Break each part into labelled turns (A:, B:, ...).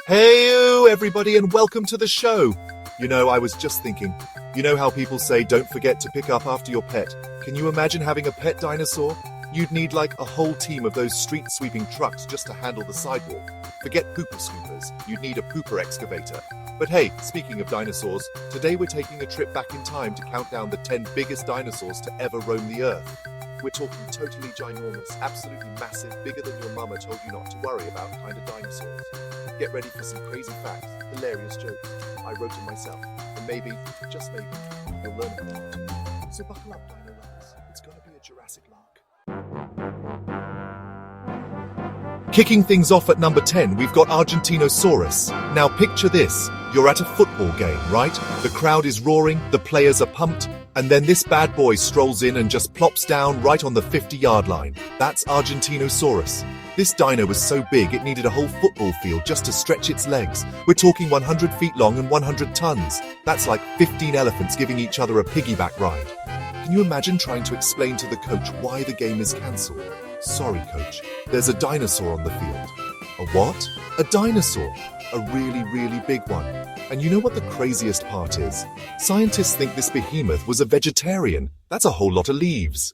A: Hey, everybody, and welcome to the show. I was just thinking, how people say don't forget to pick up after your pet? Can you imagine having a pet dinosaur? You'd need like a whole team of those street-sweeping trucks just to handle the sidewalk. Forget pooper scoopers, you'd need a pooper excavator. But hey, speaking of dinosaurs, today we're taking a trip back in time to count down the 10 biggest dinosaurs to ever roam the earth. We're talking totally ginormous, absolutely massive, bigger than your mama told you not to worry about kind of dinosaurs. Get ready for some crazy facts, hilarious jokes. I wrote them myself, and maybe, just maybe, you'll learn a lot. So buckle up, dino lovers. It's gonna be a Jurassic lark. Kicking things off at number 10, we've got Argentinosaurus. Now picture this. You're at a football game, right? The crowd is roaring, the players are pumped, and then this bad boy strolls in and just plops down right on the 50-yard line. That's Argentinosaurus. This dino was so big it needed a whole football field just to stretch its legs. We're talking 100 feet long and 100 tons. That's like 15 elephants giving each other a piggyback ride. Can you imagine trying to explain to the coach why the game is cancelled? Sorry, coach. There's a dinosaur on the field. A what? A dinosaur. A really, really big one. And you know what the craziest part is? Scientists think this behemoth was a vegetarian. That's a whole lot of leaves.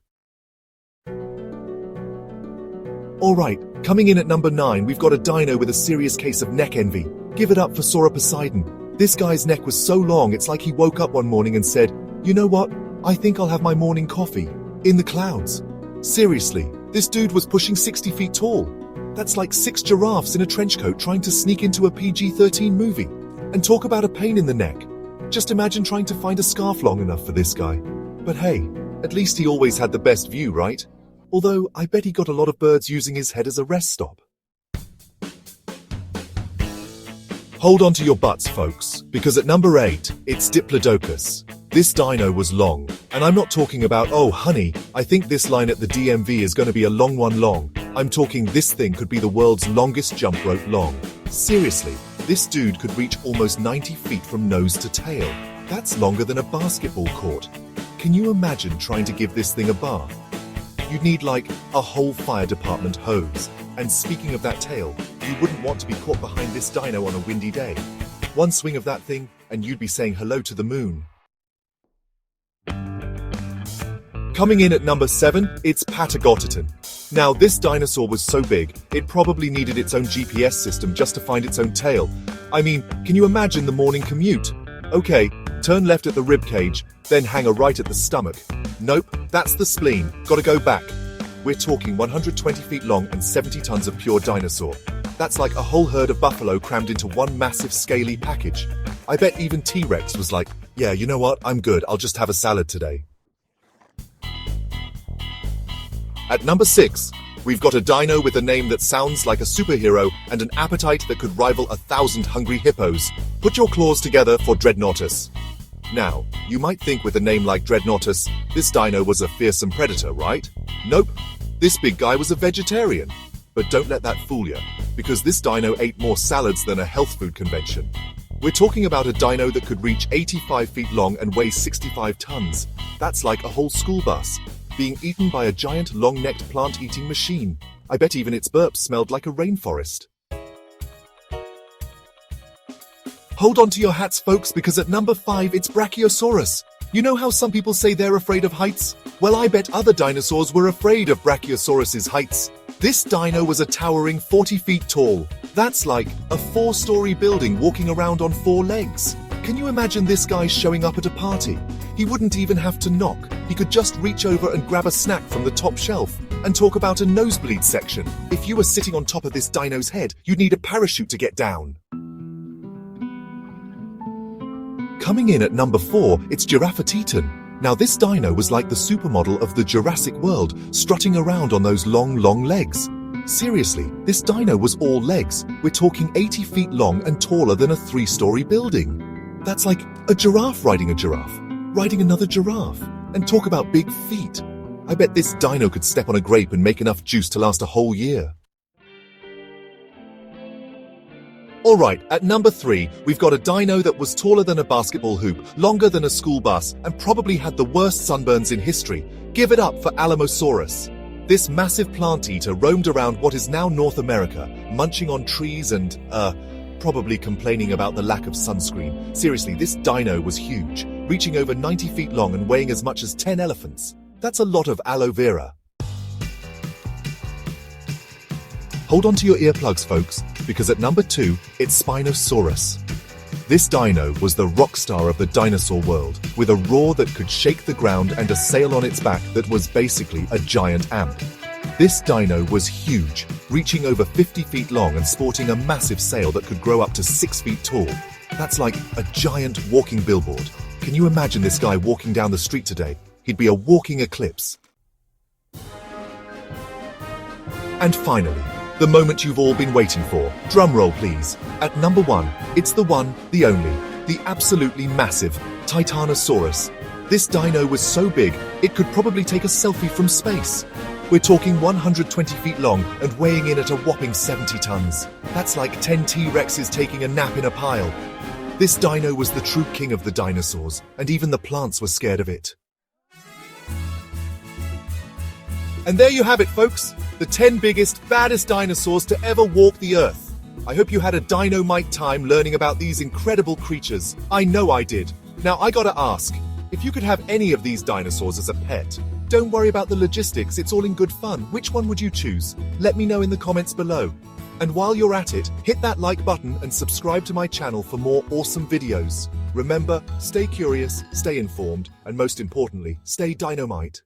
A: Alright, coming in at number 9, we've got a dino with a serious case of neck envy. Give it up for Sauroposeidon. This guy's neck was so long it's like he woke up one morning and said, "You know what? I think I'll have my morning coffee in the clouds." Seriously, this dude was pushing 60 feet tall. That's like 6 giraffes in a trench coat trying to sneak into a PG-13 movie. And talk about a pain in the neck. Just imagine trying to find a scarf long enough for this guy. But hey, at least he always had the best view, right? Although, I bet he got a lot of birds using his head as a rest stop. Hold on to your butts, folks, because at number 8, it's Diplodocus. This dino was long, and I'm not talking about, "Oh, honey, I think this line at the DMV is going to be a long one long." I'm talking this thing could be the world's longest jump rope long. Seriously, this dude could reach almost 90 feet from nose to tail. That's longer than a basketball court. Can you imagine trying to give this thing a bath? You'd need like a whole fire department hose. And speaking of that tail, you wouldn't want to be caught behind this dino on a windy day. One swing of that thing, and you'd be saying hello to the moon. Coming in at number 7, it's Patagotitan. Now, this dinosaur was so big, it probably needed its own GPS system just to find its own tail. I mean, can you imagine the morning commute? Okay, turn left at the ribcage, then hang a right at the stomach. Nope, that's the spleen. Gotta go back. We're talking 120 feet long and 70 tons of pure dinosaur. That's like a whole herd of buffalo crammed into one massive scaly package. I bet even T-Rex was like, "Yeah, you know what? I'm good. I'll just have a salad today." At number 6, we've got a dino with a name that sounds like a superhero and an appetite that could rival 1,000 hungry hippos. Put your claws together for Dreadnoughtus. Now, you might think with a name like Dreadnoughtus, this dino was a fearsome predator, right? Nope, this big guy was a vegetarian. But don't let that fool you, because this dino ate more salads than a health food convention. We're talking about a dino that could reach 85 feet long and weigh 65 tons. That's like a whole school bus, being eaten by a giant long-necked plant-eating machine. I bet even its burps smelled like a rainforest. Hold on to your hats, folks, because at number 5, it's Brachiosaurus. You know how some people say they're afraid of heights? Well, I bet other dinosaurs were afraid of Brachiosaurus's heights. This dino was a towering 40 feet tall. That's like a 4-story building walking around on 4 legs. Can you imagine this guy showing up at a party? He wouldn't even have to knock. He could just reach over and grab a snack from the top shelf. And talk about a nosebleed section. If you were sitting on top of this dino's head, you'd need a parachute to get down. Coming in at number 4, it's Giraffatitan. Now this dino was like the supermodel of the Jurassic World, strutting around on those long legs. Seriously, this dino was all legs. We're talking 80 feet long and taller than a 3-story building. That's like a giraffe riding another giraffe. And talk about big feet. I bet this dino could step on a grape and make enough juice to last a whole year. Alright, at number 3, we've got a dino that was taller than a basketball hoop, longer than a school bus, and probably had the worst sunburns in history. Give it up for Alamosaurus. This massive plant eater roamed around what is now North America, munching on trees and, probably complaining about the lack of sunscreen. Seriously, this dino was huge, reaching over 90 feet long and weighing as much as 10 elephants. That's a lot of aloe vera. Hold on to your earplugs, folks, because at number 2, it's Spinosaurus. This dino was the rock star of the dinosaur world, with a roar that could shake the ground and a sail on its back that was basically a giant amp. This dino was huge, reaching over 50 feet long and sporting a massive sail that could grow up to 6 feet tall. That's like a giant walking billboard. Can you imagine this guy walking down the street today? He'd be a walking eclipse. And finally, the moment you've all been waiting for. Drum roll, please. At number 1, it's the one, the only, the absolutely massive Tyrannosaurus. This dino was so big, it could probably take a selfie from space. We're talking 120 feet long and weighing in at a whopping 70 tons. That's like 10 T-Rexes taking a nap in a pile. This dino was the true king of the dinosaurs, and even the plants were scared of it. And there you have it, folks. The 10 biggest, baddest dinosaurs to ever walk the earth. I hope you had a dynamite time learning about these incredible creatures. I know I did. Now I gotta ask, if you could have any of these dinosaurs as a pet, don't worry about the logistics, it's all in good fun. Which one would you choose? Let me know in the comments below. And while you're at it, hit that like button and subscribe to my channel for more awesome videos. Remember, stay curious, stay informed, and most importantly, stay dynamite.